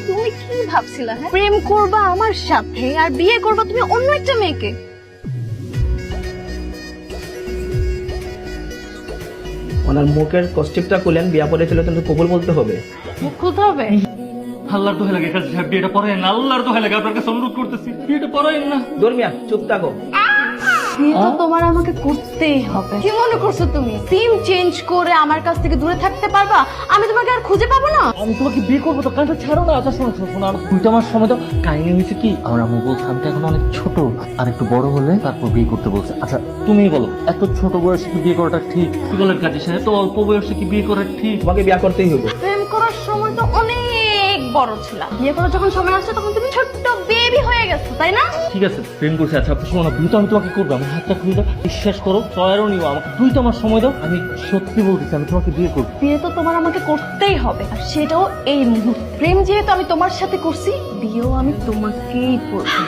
তুমি কি ভাবছিলা? হ্যাঁ, প্রেম করবা আমার সাথে আর বিয়ে করবা তুমি অন্য একটা মেয়েকে? ওনার মুখের কষ্টিপটা খুলেন, বিয়া পড়েছিল কিন্তু কবুল বলতে হবে। মুখ খুলতে হবে? আল্লাহর দোহাই লাগে কাজী সাহেব, বিয়েটা পড়াই না। আল্লাহর দোহাই লাগে, আপনার কাছে অনুরোধ করতেছি, বিয়েটা পড়াই না। ধর্মিয়া চুপ থাকো। বিয়ে তো তোমার আমাকে করতেই হবে। কি মনে করছো তুমি সিম চেঞ্জ করে আমার কাছ থেকে দূরে থাকতে পারবা? আমি তোমাকে আর খুঁজে পাবো না। আমি তোমাকে বিয়ে করবো তো, কানটা ছাড়ো না। আচ্ছা শোনো শোনো, তুমি তো আমার সময় দাও। কাহিনী হয়েছে কি, আমার আম্মু বলছে আমি তো এখন অনেক ছোট, আর একটু বড় হলে তারপর বিয়ে করতে বলছে। আচ্ছা তুমি বলো, এত ছোট বয়সে কি বিয়ে করাটা ঠিক? কি বলেন কাজী সাহেব, তো অল্প বয়সে কি বিয়ে করা ঠিক? তোমাকে বিয়া করতেই হবে। প্রেম করার সময় তো অনেক বড় ছিল, বিয়ে করার যখন সময় আসছে তখন তুমি ছোট্ট বেবি হয়ে গেছো, তাই না? ঠিক আছে প্রেম করছি। আচ্ছা শোনো না, বিয়ে তো আমি তোমাকে করবো, আমার হাতটা খুলে দাও, বিশ্বাস করো, তয়ারও নিও, আমাকে দুই তো আমার সময় দাও, আমি সত্যি বলতেছি আমি তোমাকে বিয়ে করবো। বিয়ে তো তোমার আমাকে করতেই হবে, আর সেটাও এই মুহূর্তে। প্রেম যেহেতু আমি তোমার সাথে করছি, বিয়েও আমি তোমাকেই করবো।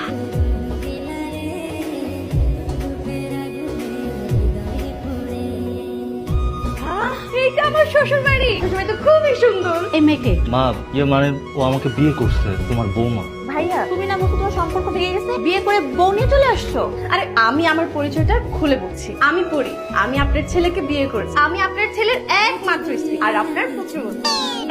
এইটা আমার শ্বশুর বাড়ি। শ্বশুর বাড়ি তো খুবই সুন্দর। এই মেয়েকে মা, ইয়ে মানে ও আমাকে বিয়ে করছে, তোমার বৌমা। ভাইয়া, তুমি না বলছো তোমার সম্পর্ক ভেঙে গেছে, বিয়ে করে বউ নিয়ে চলে আসছো? আরে আমি আমার পরিচয়টা খুলে বলছি। আমি পড়ি, আমি আপনার ছেলেকে বিয়ে করেছি, আমি আপনার ছেলের একমাত্র স্ত্রী আর আপনার পুত্রবধূ।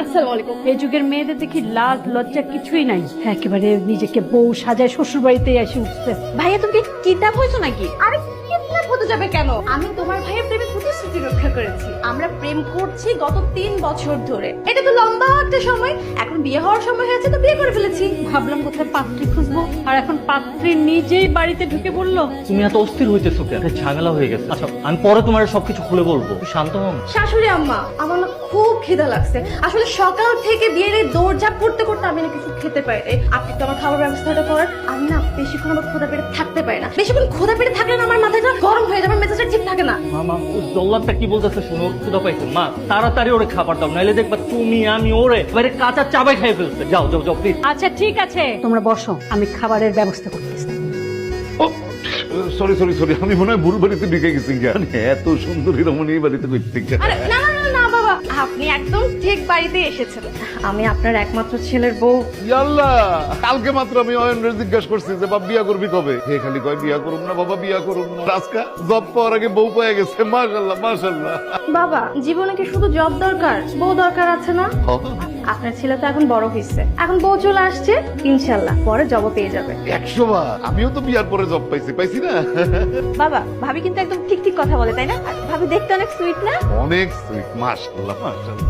আসসালামু আলাইকুম। এই যুগের মেয়েদের দেখি লাজ লজ্জা কিছুই নাই, একেবারে নিজেকে বউ সাজায় শ্বশুর বাড়িতে এসে উঠছে। ভাইয়া তুমি কি কিতাব হইছো নাকি? আরে কিডন্যাপ হতে যাবে কেন? আমি তোমার ভাইয়ের প্রেমে প্রতিশ্রুতি রক্ষা করেছি। আমরা প্রেম করছি গত 3 বছর ধরে, এটা তো লম্বা একটা সময়। এখন বিয়ে হওয়ার সময় হয়েছে তো বিয়ে করে ফেলেছি। ভাবলাম কোথায় পাত্রী খুঁজবো, আর এখন পাত্রী নিজেই বাড়িতে ঢুকে পড়লো। তুমি এত অস্থির হইতেছো কেন? একটা ঝামেলা হয়ে গেছে। আচ্ছা আমি পরে তোমার সবকিছু খুলে বলবো, তুই শান্ত হও না। শাশুড়ি আম্মা, আমার না খুব খিদা লাগছে। আসলে সকাল থেকে বিয়ের এই দৌড়ঝাঁপ করতে করতে আমি না কিছু খেতে পারি নাই। আপনি তো আমার খাবার ব্যবস্থাটা করার। আমি না বেশিক্ষণ আমার ক্ষুধা পেটে থাকতে পারি না। বেশিক্ষণ ক্ষুধা পেটে থাকলে না আমার মাথাটা গরম হয়ে যাবে, মেজাজটা ঠিক থাকে না। মামা ও জল্লাদটা কি বলতেছে শুনো, ওর ক্ষুধা পাইছে। মা তাড়াতাড়ি ওরে খাবার দাও, নাইলে দেখবা তুমি আমি ওরে বাইরে কাঁচা চাবাই খাই ফেলছে। যাও যাও যাও প্লিজ। আচ্ছা ঠিক আছে, তোমরা বসো, আমি খাবারের ব্যবস্থা করতেছি। সরি সরি সরি, আমি মনে হয় ভুল বাড়িতে ঢুকে গেছি। জ্ঞান এত সুন্দরী রমণী এই বাড়িতে করতে। আরে না না না না বাবা, আপনি একদম ঠিক বাড়িতে এসেছেন। আমি আপনার একমাত্র ছেলের বউ। ইয়াল্লাহ, কালকে মাত্র আমি অয়নরে জিজ্ঞাসা করছি যে বাবা বিয়া করবি কবে। হে খালি কয় বিয়া করুম না বাবা, বিয়া করুম না। আজকা জব পাওয়ার আগে বউ পেয়ে গেছে। মাশাআল্লাহ মাশাআল্লাহ। বাবা, জীবনে কি শুধু জব দরকার, বউ দরকার আছে না? আপনার ছেলে তো এখন বড় হয়েছে, এখন বউ চলে আসছে, ইনশাল্লাহ পরে জব পেয়ে যাবে। 100 বার। আমিও তো বিয়ার পরে জব পাইছি না? বাবা, ভাবি কিন্তু একদম ঠিক ঠিক কথা বলে, তাই না? আর ভাবি দেখতে অনেক সুইট না? অনেক সুইট। মাশাআল্লাহ মাশাআল্লাহ।